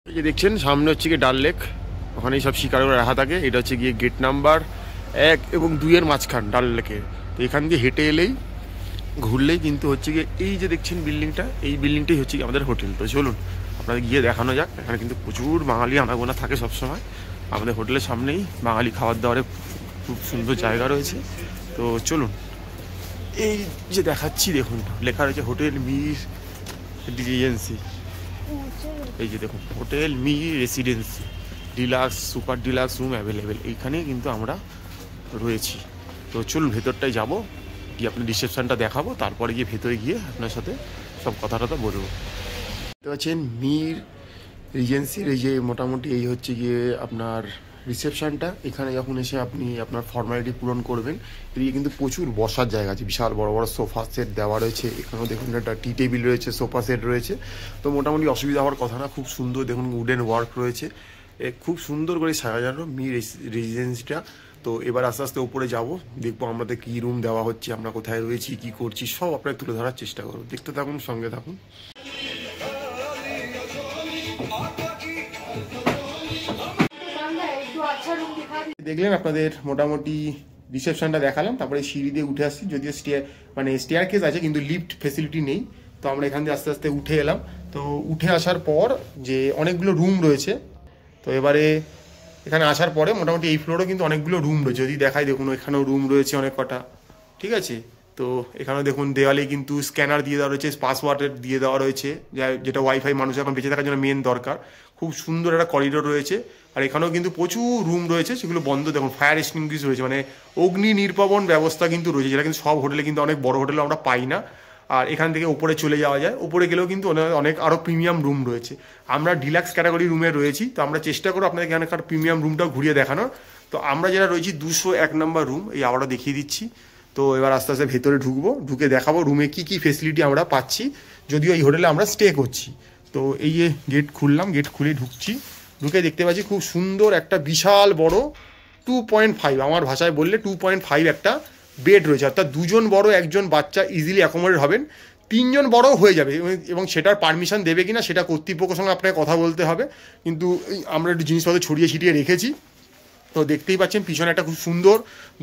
এই যে দেখছেন সামনে হচ্ছে গিয়ে ডাল লেক, ওখানেই সব শিকারগুলো রাখা থাকে। এটা হচ্ছে গিয়ে গেট নাম্বার 1 এবং 2 এর মাঝখান ডাল লেকে। তো এখান দিয়ে হেঁটে এলেই ঘুরলেই কিন্তু হচ্ছে গিয়ে এই যে দেখছেন বিল্ডিংটা, এই বিল্ডিংটাই হচ্ছে গিয়ে আমাদের হোটেল। তো চলুন আপনাদের গিয়ে দেখানো যাক। এখানে কিন্তু প্রচুর বাঙালি আনাগোনা থাকে সবসময়। আমাদের হোটেলের সামনেই বাঙালি খাবার দাবারের খুব সুন্দর জায়গা রয়েছে। তো চলুন, এই যে দেখাচ্ছি দেখুন লেখা রয়েছে হোটেল মির রেসিডেন্সি। এই যে দেখুন hotel Mir residency, deluxe super deluxe room available. এইখানেই কিন্তু আমরা রয়েছি। তো চলুন ভেতরটায় যাবো, গিয়ে আপনার রিসেপশনটা দেখাবো, তারপরে গিয়ে ভেতরে গিয়ে আপনার সাথে সব কথা টথা বলবো। দেখতে পাচ্ছেন মির রিজেন্সির এই যে মোটামুটি এই হচ্ছে গিয়ে আপনার রিসেপশনটা। এখানে যখন এসে আপনি আপনার ফর্মালিটি পূরণ করবেন, এদিকে কিন্তু প্রচুর বসার জায়গা আছে, বিশাল বড় বড় সোফা সেট দেওয়া রয়েছে। এখানেও দেখুন একটা টি টেবিল রয়েছে, সোফা সেট রয়েছে। তো মোটামুটি অসুবিধা হওয়ার কথা না, খুব সুন্দর দেখুন উডেন ওয়ার্ক রয়েছে, খুব সুন্দর করে সাজানো মির রেসিডেন্সিটা। তো এবার আস্তে আস্তে উপরে যাব, দেখবো আমাদের কী রুম দেওয়া হচ্ছে, আমরা কোথায় রয়েছি, কি করছি, সব আপনার তুলে ধরার চেষ্টা করবো। দেখতে থাকুন, সঙ্গে থাকুন। দেখলেন আপনাদের মোটামুটি রিসেপশনটা দেখালাম, তারপরে সিঁড়ি দিয়ে উঠে আসছি। যদিও স্টেয়ার কেস আছে কিন্তু লিফট ফেসিলিটি নেই। তো আমরা এখান দিয়ে আস্তে আস্তে উঠে এলাম। তো উঠে আসার পর যে অনেকগুলো রুম রয়েছে, তো এবারে এখানে আসার পরে মোটামুটি এই ফ্লোরে কিন্তু অনেকগুলো রুম রয়েছে। যদি দেখাই দেখুন এখানেও রুম রয়েছে অনেক কটা, ঠিক আছে। তো এখানেও দেখুন দেওয়ালে কিন্তু স্ক্যানার দিয়ে দেওয়া রয়েছে, পাসওয়ার্ড দিয়ে দেওয়া রয়েছে, যেটা ওয়াইফাই মানুষ এখন বেঁচে থাকার জন্য মেন দরকার। খুব সুন্দর একটা করিডোর রয়েছে। আর এখানেও কিন্তু প্রচুর রুম রয়েছে, সেগুলো বন্ধ। দেখুন ফায়ার এক্সটিংগুইশ রয়েছে, মানে অগ্নি নির্বাপন ব্যবস্থা কিন্তু রয়েছে, যেটা কিন্তু সব হোটেলে কিন্তু অনেক বড় হোটেলে আমরা পাই না। আর এখান থেকে উপরে চলে যাওয়া যায়, উপরে গেলেও কিন্তু অনেক আরও প্রিমিয়াম রুম রয়েছে। আমরা ডিলাক্স ক্যাটাগরি রুমে রয়েছি, তো আমরা চেষ্টা করবো আপনাদের এখানকার প্রিমিয়াম রুমটাও ঘুরিয়ে দেখানোর। তো আমরা যেটা রয়েছি 201 নম্বর রুম, এই আবারও দেখিয়ে দিচ্ছি। তো এবার আস্তে আস্তে ভেতরে ঢুকবো, ঢুকে দেখাবো রুমে কি কি ফেসিলিটি আমরা পাচ্ছি, যদিও এই হোটেলে আমরা স্টে করছি। তো এই যে গেট খুললাম, গেট খুলে ঢুকছি। ঢুকে দেখতে পাচ্ছি খুব সুন্দর একটা বিশাল বড় 2.5, আমার ভাষায় বললে 2.5 একটা বেড রয়েছে। অর্থাৎ দুজন বড় একজন বাচ্চা ইজিলি অ্যাকোমোডেট হবেন, 3 জন বড় হয়ে যাবে। এবং সেটার পারমিশন দেবে কিনা সেটা কর্তৃপক্ষের সঙ্গে আপনাকে কথা বলতে হবে। কিন্তু আমরা একটু জিনিসপত্র ছড়িয়ে ছিটিয়ে রেখেছি। তো দেখতেই পাচ্ছেন পিছনে একটা খুব সুন্দর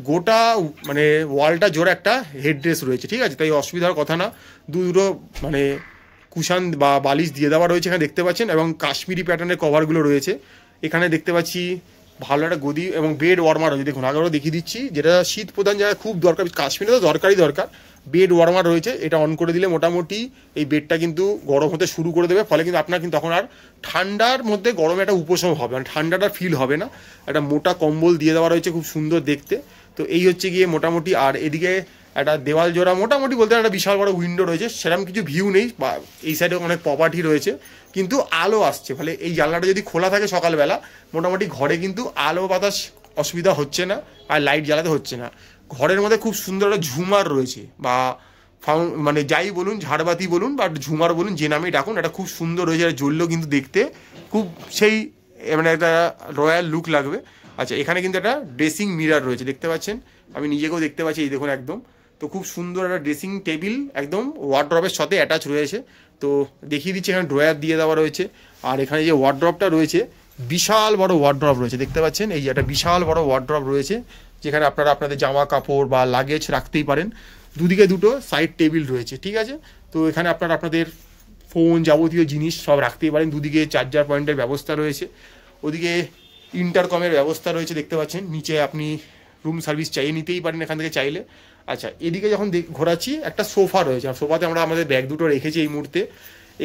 গোটা মানে ওয়ালটা জোরে একটা হেডরেস্ট রয়েছে, ঠিক আছে। তাই অসুবিধার কথা না, দুটো মানে কুশান বা বালিশ দিয়ে দেওয়া রয়েছে এখানে দেখতে পাচ্ছেন, এবং কাশ্মীরি প্যাটার্নের কভারগুলো রয়েছে। এখানে দেখতে পাচ্ছি ভালো একটা গদি এবং বেড ওয়ার্মার রয়েছে। দেখুন আগেও দেখিয়ে দিচ্ছি, যেটা শীত প্রধান জায়গায় খুব দরকার, কাশ্মীরে তো দরকার। বেড ওয়ার্মার রয়েছে, এটা অন করে দিলে মোটামুটি এই বেডটা কিন্তু গরম হতে শুরু করে দেবে। ফলে কিন্তু আপনার কিন্তু তখন আর ঠান্ডার মধ্যে গরমে একটা উপশম হবে, মানে ঠান্ডাটা ফিল হবে না। একটা মোটা কম্বল দিয়ে দেওয়া রয়েছে, খুব সুন্দর দেখতে। তো এই হচ্ছে গিয়ে মোটামুটি। আর এদিকে একটা দেওয়াল জোড়া মোটামুটি বলতে একটা বিশাল বড় উইন্ডো রয়েছে, সেরকম কিছু ভিউ নেই। বা এই সাইডে অনেক প্রপার্টি রয়েছে, কিন্তু আলো আসছে। ফলে এই জানলাটা যদি খোলা থাকে সকালবেলা, মোটামুটি ঘরে কিন্তু আলো বাতাস অসুবিধা হচ্ছে না, আর লাইট জ্বালাতে হচ্ছে না। ঘরের মধ্যে খুব সুন্দর একটা ঝুমার রয়েছে, বা মানে যাই বলুন, ঝাড়বাতি বলুন বা ঝুমার বলুন, যে নামেই ডাকুন, এটা খুব সুন্দর রয়েছে। এটা জ্বললেও কিন্তু দেখতে খুব সেই মানে একটা রয়্যাল লুক লাগবে। আচ্ছা, এখানে কিন্তু একটা ড্রেসিং মিরার রয়েছে, দেখতে পাচ্ছেন। আমি নিজেকেও দেখতে পাচ্ছি, এই দেখুন একদম। তো খুব সুন্দর একটা ড্রেসিং টেবিল একদম ওয়ার্ড্রপের সাথে অ্যাটাচ রয়েছে। তো দেখিয়ে দিচ্ছি, এখানে ড্রয়ার দিয়ে দেওয়া রয়েছে। আর এখানে যে ওয়ার্ড্রপটা রয়েছে, বিশাল বড় ওয়ার্ড্রপ রয়েছে, দেখতে পাচ্ছেন। এই যে একটা বিশাল বড় ওয়ার্ড্রপ রয়েছে, যেখানে আপনারা আপনাদের জামা কাপড় বা লাগেজ রাখতেই পারেন। দুদিকে দুটো সাইড টেবিল রয়েছে, ঠিক আছে। তো এখানে আপনারা আপনাদের ফোন যাবতীয় জিনিস সব রাখতেই পারেন। দুদিকে চার্জার পয়েন্টের ব্যবস্থা রয়েছে, ওদিকে ইন্টারকমের ব্যবস্থা রয়েছে, দেখতে পাচ্ছেন। নিচে আপনি রুম সার্ভিস চাইয়ে নিতেই পারেন এখান থেকে চাইলে। আচ্ছা, এদিকে যখন ঘোরাচ্ছি, একটা সোফা রয়েছে, আর সোফাতে আমরা আমাদের ব্যাগ দুটো রেখেছি এই মুহূর্তে।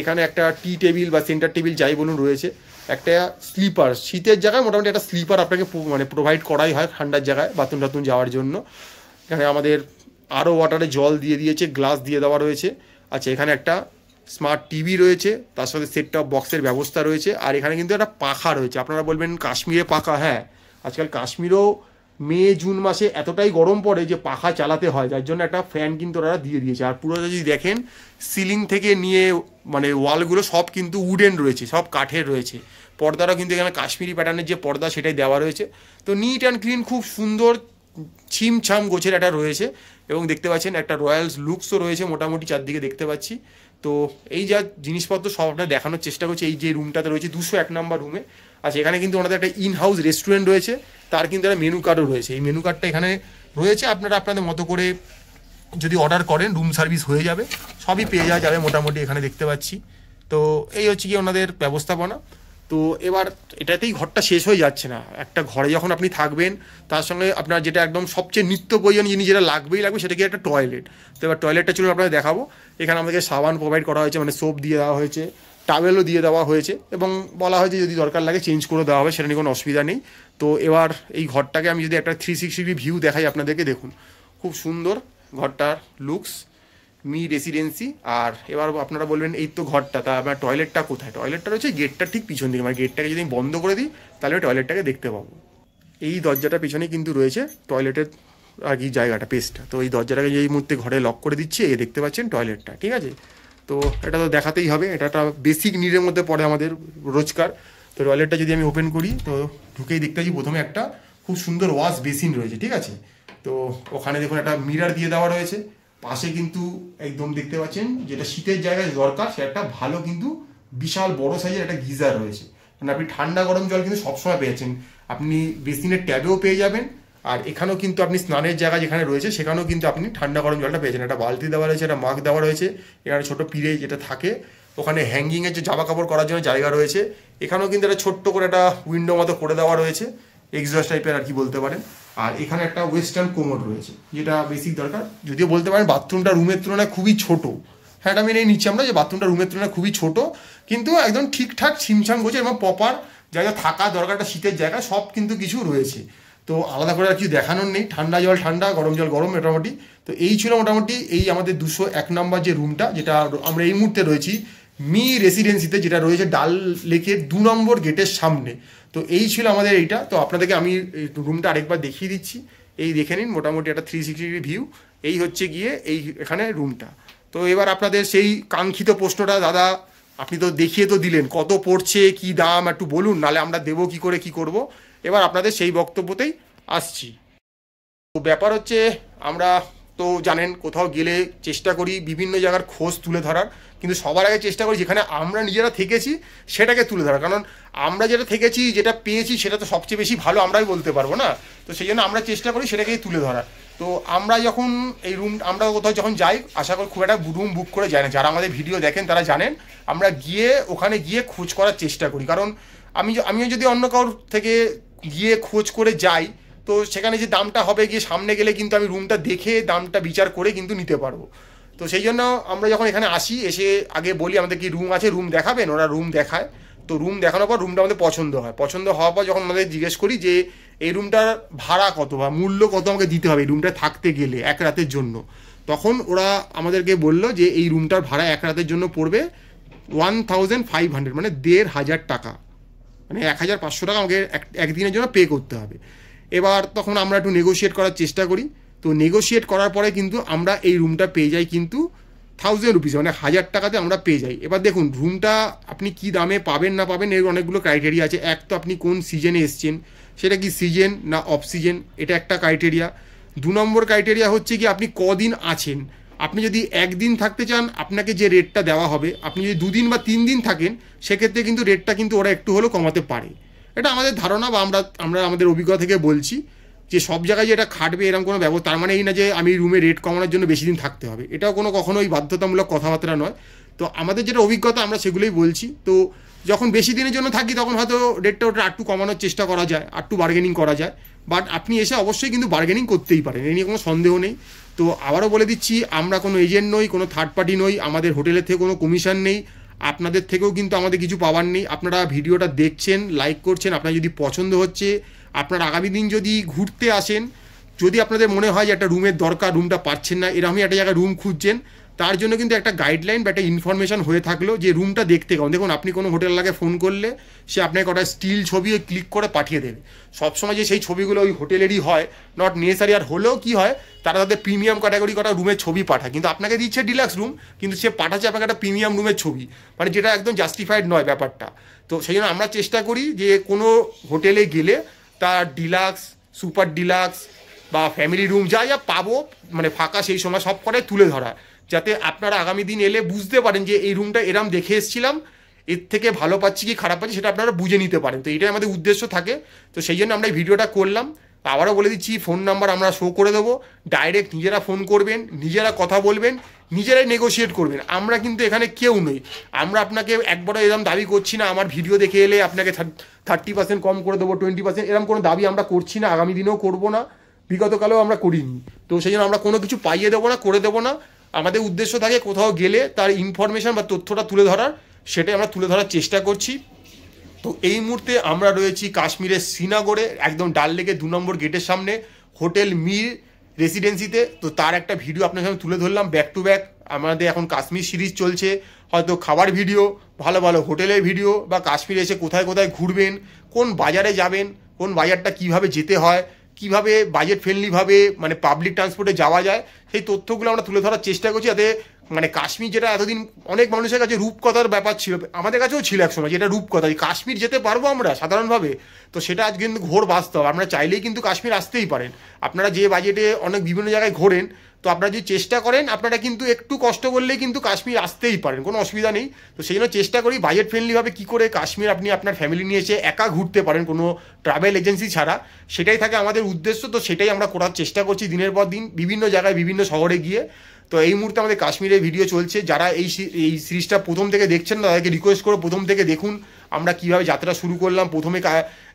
এখানে একটা টি টেবিল বা সেন্টার টেবিল যাই বলুন রয়েছে। একটা স্লিপার, শীতের জায়গায় মোটামুটি একটা স্লিপার আপনাকে মানে প্রোভাইড করাই হয় ঠান্ডার জায়গায় বাথরুম টাথরুম যাওয়ার জন্য। এখানে আমাদের আরও ওয়াটারে জল দিয়ে দিয়েছে, গ্লাস দিয়ে দেওয়া রয়েছে। আচ্ছা, এখানে একটা স্মার্ট টিভি রয়েছে, তার সাথে সেট টপ বক্সের ব্যবস্থা রয়েছে। আর এখানে কিন্তু একটা পাখা রয়েছে। আপনারা বলবেন কাশ্মীরে পাখা, হ্যাঁ, আজকাল কাশ্মীরেও মে জুন মাসে এতটাই গরম পড়ে যে পাখা চালাতে হয়, যার জন্য একটা ফ্যান কিন্তু ওরা দিয়ে দিয়েছে। আর পুরো যদি দেখেন, সিলিং থেকে নিয়ে মানে ওয়ালগুলো সব কিন্তু উডেন রয়েছে, সব কাঠের রয়েছে। পর্দাটাও কিন্তু এখানে কাশ্মীরি প্যাটার্নের যে পর্দা সেটাই দেওয়া রয়েছে। তো নিট অ্যান্ড ক্লিন, খুব সুন্দর ছিমছাম গোছের একটা রয়েছে। এবং দেখতে পাচ্ছেন একটা রয়্যালস লুকসও রয়েছে মোটামুটি চারদিকে, দেখতে পাচ্ছি। তো এই যা জিনিসপত্র সব আপনার দেখানোর চেষ্টা করছি। এই যে রুমটাতে রয়েছে 201 নম্বর রুমে। আচ্ছা, এখানে কিন্তু ওনাদের একটা ইন হাউস রেস্টুরেন্ট রয়েছে, তার কিন্তু একটা মেনু কার্ডও রয়েছে। এই মেনু কার্ডটা এখানে রয়েছে, আপনারা আপনাদের মতো করে যদি অর্ডার করেন রুম সার্ভিস হয়ে যাবে, সবই পেয়ে যাওয়া যাবে মোটামুটি এখানে দেখতে পাচ্ছি। তো এই হচ্ছে কি ওনাদের ব্যবস্থাপনা। তো এবার এটাতেই ঘরটা শেষ হয়ে যাচ্ছে না। একটা ঘরে যখন আপনি থাকবেন, তার সঙ্গে আপনার যেটা একদম সবচেয়ে নিত্য প্রয়োজনীয় জিনিস যেটা লাগবেই লাগবে, সেটা কি একটা টয়লেট। তো এবার টয়লেটটা চলুন আপনাদের দেখাবো। এখানে আমাদেরকে সাবান প্রোভাইড করা হয়েছে, মানে সোপ দিয়ে দেওয়া হয়েছে, টাওয়েলও দিয়ে দেওয়া হয়েছে, এবং বলা হয়েছে যদি দরকার লাগে চেঞ্জ করে দেওয়া হবে, সেটা নিয়ে কোনো অসুবিধা নেই। তো এবার এই ঘরটাকে আমি যদি একটা 360 ভিউ দেখাই আপনাদেরকে, দেখুন খুব সুন্দর ঘরটার লুকস, মি রেসিডেন্সি। আর এবার আপনারা বলবেন এই তো ঘরটা, তা আমার টয়লেটটা কোথায়? টয়লেটটা রয়েছে গেটটার ঠিক পিছন দিকে, মানে গেটটাকে যদি আমি বন্ধ করে দিই তাহলে আমি টয়লেটটাকে দেখতে পাবো। এই দরজাটার পিছনে কিন্তু রয়েছে টয়লেটের আর কি জায়গাটা, পেস্টটা। তো এই দরজাটাকে এই মুহূর্তে ঘরে লক করে দিচ্ছি, এই দেখতে পাচ্ছেন টয়লেটটা, ঠিক আছে। তো এটা তো দেখাতেই হবে, এটা একটা বেসিক নিডের মধ্যে পড়ে আমাদের রোজকার। তো টয়লেটটা যদি আমি ওপেন করি, তো ঢুকেই দেখতে পাচ্ছি প্রথমে একটা খুব সুন্দর ওয়াশ বেসিন রয়েছে, ঠিক আছে। তো ওখানে দেখুন একটা মিরার দিয়ে দেওয়া রয়েছে, পাশে কিন্তু একদম দেখতে পাচ্ছেন যেটা শীতের জায়গায় দরকার, সে একটা ভালো কিন্তু বিশাল বড় সাইজের একটা গিজার রয়েছে। মানে আপনি ঠান্ডা গরম জল কিন্তু সবসময় পেয়েছেন, আপনি বেসিনের ট্যাবেও পেয়ে যাবেন। আর এখানেও কিন্তু আপনি স্নানের জায়গা যেখানে রয়েছে সেখানেও কিন্তু আপনি ঠান্ডা গরম জলটা পেয়েছেন। একটা বালতি দেওয়া রয়েছে, একটা মাগ দেওয়া রয়েছে, এখানে ছোটো পিড়ে যেটা থাকে, ওখানে হ্যাঙ্গিংয়ের যে জামা কাপড় করার জন্য জায়গা রয়েছে। এখানেও কিন্তু একটা ছোট্ট করে একটা উইন্ডো মতো করে দেওয়া রয়েছে, এক্সস্ট টাইপের আর কি বলতে পারেন। আর এখানে একটা ওয়েস্টার্ন কোমোড রয়েছে, যেটা বেসিক দরকার। যদিও বলতে পারেন বাথরুমটা রুমের তুলনায় খুবই ছোট, হ্যাঁ এটা মেনে নিচ্ছি আমরা যে বাথরুমটা রুমের তুলনায় খুবই ছোট, কিন্তু একদম ঠিকঠাক ছিমছাম গোছে এবং প্রপার জায়গা থাকা দরকার, একটা শীতের জায়গা সব কিন্তু কিছু রয়েছে। তো আলাদা করে আর কিছু দেখানোর নেই, ঠান্ডা জল ঠান্ডা, গরম জল গরম মোটামুটি। তো এই ছিল মোটামুটি এই আমাদের 201 নম্বর যে রুমটা, যেটা আমরা এই মুহূর্তে রয়েছি মি রেসিডেন্সিতে, যেটা রয়েছে ডাল লেকের 2 নম্বর গেটের সামনে। তো এই ছিল আমাদের এইটা। তো আপনাদেরকে আমি রুমটা আরেকবার দেখিয়ে দিচ্ছি, এই দেখে নিন মোটামুটি একটা 360 ভিউ। এই হচ্ছে গিয়ে এই এখানে রুমটা। তো এবার আপনাদের সেই কাঙ্ক্ষিত প্রশ্নটা, দাদা আপনি তো দেখিয়ে তো দিলেন, কত পড়ছে, কি দাম একটু বলুন, নালে আমরা দেবো কি করে, কি করব। এবার আপনাদের সেই বক্তব্যতেই আসছি। তো ব্যাপার হচ্ছে, আমরা তো জানেন কোথাও গেলে চেষ্টা করি বিভিন্ন জায়গার খোঁজ তুলে ধরার, কিন্তু সবার আগে চেষ্টা করি যেখানে আমরা নিজেরা থেকেছি সেটাকে তুলে ধরার। কারণ আমরা যেটা থেকেছি, যেটা পেয়েছি, সেটা তো সবচেয়ে বেশি ভালো আমরাই বলতে পারবো না। তো সেই জন্য আমরা চেষ্টা করি সেটাকেই তুলে ধরার। তো আমরা যখন এই আমরা কোথাও যখন যাই, আশা করি খুব একটা রুম বুক করে যায় না। যারা আমাদের ভিডিও দেখেন তারা জানেন, আমরা গিয়ে ওখানে গিয়ে খোঁজ করার চেষ্টা করি। কারণ আমিও যদি অন্য কারোর থেকে গিয়ে খোঁজ করে যাই, তো সেখানে যে দামটা হবে, গিয়ে সামনে গেলে কিন্তু আমি রুমটা দেখে দামটা বিচার করে কিন্তু নিতে পারবো। তো সেই জন্য আমরা যখন এখানে আসি, এসে আগে বলি আমাদের কি রুম আছে, রুম দেখাবেন, ওরা রুম দেখায়। তো রুম দেখানোর পর রুমটা আমাদের পছন্দ হয়, পছন্দ হওয়ার পর যখন আমাদের জিজ্ঞেস করি যে এই রুমটার ভাড়া কত বা মূল্য কত আমাকে দিতে হবে এই রুমটা থাকতে গেলে এক রাতের জন্য, তখন ওরা আমাদেরকে বললো যে এই রুমটার ভাড়া এক রাতের জন্য পড়বে 1500, মানে 1500 টাকা, মানে 1500 টাকা আমাকে একদিনের জন্য পে করতে হবে। এবার তখন আমরা একটু নেগোশিয়েট করার চেষ্টা করি। তো নেগোশিয়েট করার পরে কিন্তু আমরা এই রুমটা পেয়ে যাই কিন্তু 1000 রুপিস, মানে 1000 টাকাতে আমরা পেয়ে যাই। এবার দেখুন রুমটা আপনি কি দামে পাবেন না পাবেন এর অনেকগুলো ক্রাইটেরিয়া আছে। এক তো আপনি কোন সিজনে এসছেন, সেটা কি সিজন না অফ সিজন, এটা একটা ক্রাইটেরিয়া। 2 নম্বর ক্রাইটেরিয়া হচ্ছে কি আপনি কদিন আছেন। আপনি যদি একদিন থাকতে চান, আপনাকে যে রেটটা দেওয়া হবে, আপনি যদি 2 দিন বা 3 দিন থাকেন, সেক্ষেত্রে কিন্তু রেটটা কিন্তু ওরা একটু হলেও কমাতে পারে। এটা আমাদের ধারণা বা আমরা আমাদের অভিজ্ঞতা থেকে বলছি যে সব জায়গায় যে এটা খাটবে এরকম কোনো ব্যবস্থা, তার মানে এই না যে আমি রুমে রেট কমানোর জন্য বেশি দিন থাকতে হবে, এটাও কখনোই বাধ্যতামূলক কথাবার্তা নয়। তো আমাদের যেটা অভিজ্ঞতা আমরা সেগুলোই বলছি। তো যখন বেশি দিনের জন্য থাকি তখন হয়তো রেটটা ওটা একটু কমানোর চেষ্টা করা যায়, একটু বার্গেনিং করা যায়। বাট আপনি এসে অবশ্যই কিন্তু বার্গেনিং করতেই পারেন, এই নিয়ে কোনো সন্দেহ নেই। তো আবারও বলে দিচ্ছি, আমরা কোনো এজেন্ট নই, কোনো থার্ড পার্টি নই, আমাদের হোটেলের থেকে কোনো কমিশন নেই, আপনাদের থেকেও কিন্তু আমাদের কিছু পাওয়ার নেই। আপনারা ভিডিওটা দেখছেন, লাইক করছেন, আপনার যদি পছন্দ হচ্ছে, আপনার আগামী দিন যদি ঘুরতে আসেন, যদি আপনাদের মনে হয় যে একটা রুমের দরকার, রুমটা পাচ্ছেন না, এরকমই একটা জায়গায় রুম খুঁজছেন, তার জন্য কিন্তু একটা গাইডলাইন বা একটা ইনফরমেশন হয়ে থাকলো যে রুমটা দেখতে কেমন। দেখুন আপনি কোনো হোটেলকে ফোন করলে সে আপনাকে কটা স্টিল ছবি ক্লিক করে পাঠিয়ে দেবে। সবসময় যে সেই ছবিগুলো ওই হোটেলেরই হয় নট নেসেসারি, আর হলেও কী হয়, তারা তাদের প্রিমিয়াম ক্যাটাগরি কটা রুমের ছবি পাঠায়, কিন্তু আপনাকে দিচ্ছে ডিলাক্স রুম, কিন্তু সে পাঠাচ্ছে আপনাকে একটা প্রিমিয়াম রুমের ছবি, মানে যেটা একদম জাস্টিফাইড নয় ব্যাপারটা। তো সেই জন্য আমরা চেষ্টা করি যে কোনো হোটেলে গেলে তার ডিলাক্স, সুপার ডিলাক্স বা ফ্যামিলি রুম যা যা পাবো, মানে ফাঁকা সেই সময় সব কটাই তুলে ধরা, যাতে আপনারা আগামী দিন এলে বুঝতে পারেন যে এই রুমটা এরম দেখে এসেছিলাম, এর থেকে ভালো পাচ্ছি কি খারাপ পাচ্ছি সেটা আপনারা বুঝে নিতে পারেন। তো এটাই আমাদের উদ্দেশ্য থাকে। তো সেই জন্য আমরা এই ভিডিওটা করলাম। আবারও বলে দিচ্ছি, ফোন নাম্বার আমরা শো করে দেবো, ডাইরেক্ট নিজেরা ফোন করবেন, নিজেরা কথা বলবেন, নিজেরাই নেগোশিয়েট করবেন। আমরা কিন্তু এখানে কেউ নই, আমরা আপনাকে একবারও এরকম দাবি করছি না আমার ভিডিও দেখে এলে আপনাকে 30% কম করে দেবো, 20%, এরকম কোনো দাবি আমরা করছি না, আগামী দিনেও করবো না, বিগতকালেও আমরা করিনি। তো সেই জন্য আমরা কোনো কিছু পাইয়ে দেবো না, করে দেবো না। আমাদের উদ্দেশ্য থাকে কোথাও গেলে তার ইনফরমেশন বা তথ্যটা তুলে ধরার, সেটাই আমরা তুলে ধরার চেষ্টা করছি। তো এই মুহূর্তে আমরা রয়েছি কাশ্মীরের শ্রীনগরে, একদম ডাল লেকের 2 নম্বর গেটের সামনে হোটেল মির রেসিডেন্সিতে। তো তার একটা ভিডিও আপনার সামনে তুলে ধরলাম ব্যাক টু ব্যাক। আমাদের এখন কাশ্মীর সিরিজ চলছে, হয়তো খাবার ভিডিও, ভালো ভালো হোটেলের ভিডিও, বা কাশ্মীরে এসে কোথায় কোথায় ঘুরবেন, কোন বাজারে যাবেন, কোন বাজারটা কিভাবে যেতে হয়, কিভাবে বাজেট ফ্রেন্ডলিভাবে মানে পাবলিক ট্রান্সপোর্টে যাওয়া যায়, সেই তথ্যগুলো আমরা তুলে ধরার চেষ্টা করছি। যাতে মানে কাশ্মীর, যেটা এতদিন অনেক মানুষের কাছে রূপকথার ব্যাপার ছিল, আমাদের কাছেও ছিল একসময় যেটা রূপকথা, কাশ্মীর যেতে পারবো আমরা সাধারণভাবে, তো সেটা আজ কিন্তু ঘোর বাস্তব। আপনারা চাইলেই কিন্তু কাশ্মীর আসতেই পারেন। আপনারা যে বাজেটে অনেক বিভিন্ন জায়গায় ঘোরেন, তো আপনারা যদি চেষ্টা করেন, আপনারা কিন্তু একটু কষ্ট করলেই কিন্তু কাশ্মীর আসতেই পারেন, কোনো অসুবিধা নেই। তো সেই জন্য চেষ্টা করি বাজেট ফ্রেন্ডলিভাবে কী করে কাশ্মীর আপনি আপনার ফ্যামিলি নিয়ে এসে একা ঘুরতে পারেন কোনো ট্রাভেল এজেন্সি ছাড়া, সেটাই থাকে আমাদের উদ্দেশ্য। তো সেটাই আমরা করার চেষ্টা করছি দিনের পর দিন, বিভিন্ন জায়গায় বিভিন্ন শহরে গিয়ে। তো এই মুহূর্তে আমাদের কাশ্মীরের ভিডিও চলছে। যারা এই সিরিজটা প্রথম থেকে দেখছেন না, তাদেরকে রিকোয়েস্ট করো প্রথম থেকে দেখুন আমরা কীভাবে যাত্রা শুরু করলাম। প্রথমে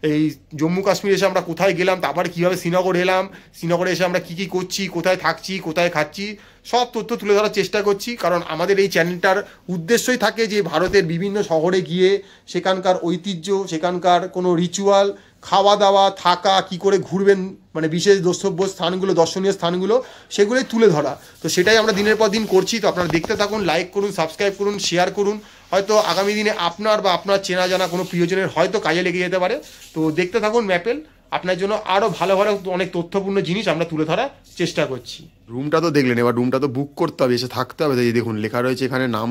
এই জম্মু কাশ্মীর এসে আমরা কোথায় গেলাম, তারপর কীভাবে শ্রীনগর এলাম, শ্রীনগরে এসে আমরা কী কী করছি, কোথায় থাকছি, কোথায় খাচ্ছি, সব তথ্য তুলে ধরার চেষ্টা করছি। কারণ আমাদের এই চ্যানেলটার উদ্দেশ্যই থাকে যে ভারতের বিভিন্ন শহরে গিয়ে সেখানকার ঐতিহ্য, সেখানকার কোনো রিচুয়াল, খাওয়া দাওয়া, থাকা, কি করে ঘুরবেন, মানে বিশেষ দ্রষ্টব্য স্থানগুলো, দর্শনীয় স্থানগুলো, সেগুলোই তুলে ধরা। তো সেটাই আমরা দিনের পর দিন করছি। তো আপনারা দেখতে থাকুন, লাইক করুন, সাবস্ক্রাইব করুন, শেয়ার করুন। হয়তো আগামী দিনে আপনার বা আপনার চেনা জানা কোনো প্রিয়জনের হয়তো কাজে লেগে যেতে পারে। তো দেখতে থাকুন ম্যাপেল, আপনার জন্য আরও ভালো ভালো অনেক তথ্যপূর্ণ জিনিস আমরা তুলে ধরার চেষ্টা করছি। রুমটা তো দেখলেন, এবার রুমটা তো বুক করতে হবে, এসে থাকতে হবে। তাই দেখুন লেখা রয়েছে এখানে নাম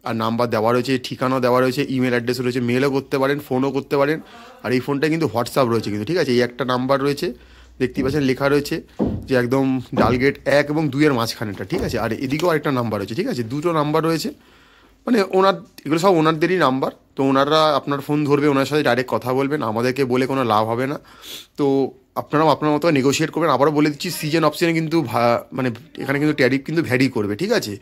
আর নাম্বার দেওয়া রয়েছে, ঠিকানাও দেওয়া রয়েছে, ইমেল অ্যাড্রেস রয়েছে, মেলও করতে পারেন, ফোনও করতে পারেন। আর এই ফোনটা কিন্তু হোয়াটসঅ্যাপ রয়েছে কিন্তু, ঠিক আছে। এই একটা নাম্বার রয়েছে, দেখতেই পাচ্ছেন লেখা রয়েছে যে একদম ডালগেট 1 এবং 2 এর মাঝখানেটা, ঠিক আছে। আর এদিকেও আরেকটা নাম্বার রয়েছে, ঠিক আছে, দুটো নাম্বার রয়েছে। মানে ওনার এগুলো সব ওনারদেরই নাম্বার। তো ওনারা আপনার ফোন ধরবে, ওনার সাথে ডাইরেক্ট কথা বলবেন, আমাদেরকে বলে কোনো লাভ হবে না। তো আপনারাও আপনার মতো নেগোশিয়েট করবেন। আবারও বলে দিচ্ছি, সিজন অপশানে কিন্তু মানে এখানে কিন্তু ট্যারিফ কিন্তু ভ্যারি করবে, ঠিক আছে।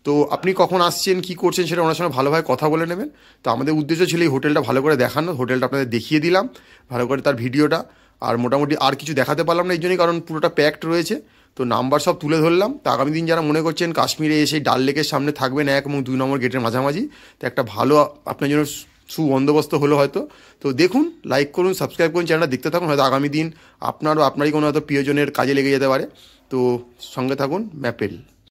তো আপনি কখন আসছেন, কী করছেন, সেটা ওনার সঙ্গে ভালোভাবে কথা বলে নেবেন। তো আমাদের উদ্দেশ্য ছিল এই হোটেলটা ভালো করে দেখানো, হোটেলটা আপনাদের দেখিয়ে দিলাম ভালো করে তার ভিডিওটা। আর মোটামুটি আর কিছু দেখাতে পারলাম না এই জন্যই, কারণ পুরোটা প্যাকড রয়েছে। তো নাম্বার সব তুলে ধরলাম। তো আগামী দিন যারা মনে করছেন কাশ্মীরে এসে ডাল লেকের সামনে থাকবেন 1 এবং 2 নম্বর গেটের মাঝামাঝি, তো একটা ভালো আপনার জন্য সুবন্দোবস্ত হলো হয়তো। তো দেখুন, লাইক করুন, সাবস্ক্রাইব করুন, চ্যানেলটা দেখতে থাকুন। হয়তো আগামী দিন আপনারও আপনারই কোনো হয়তো প্রিয়জনের কাজে লেগে যেতে পারে। তো সঙ্গে থাকুন ম্যাপেল।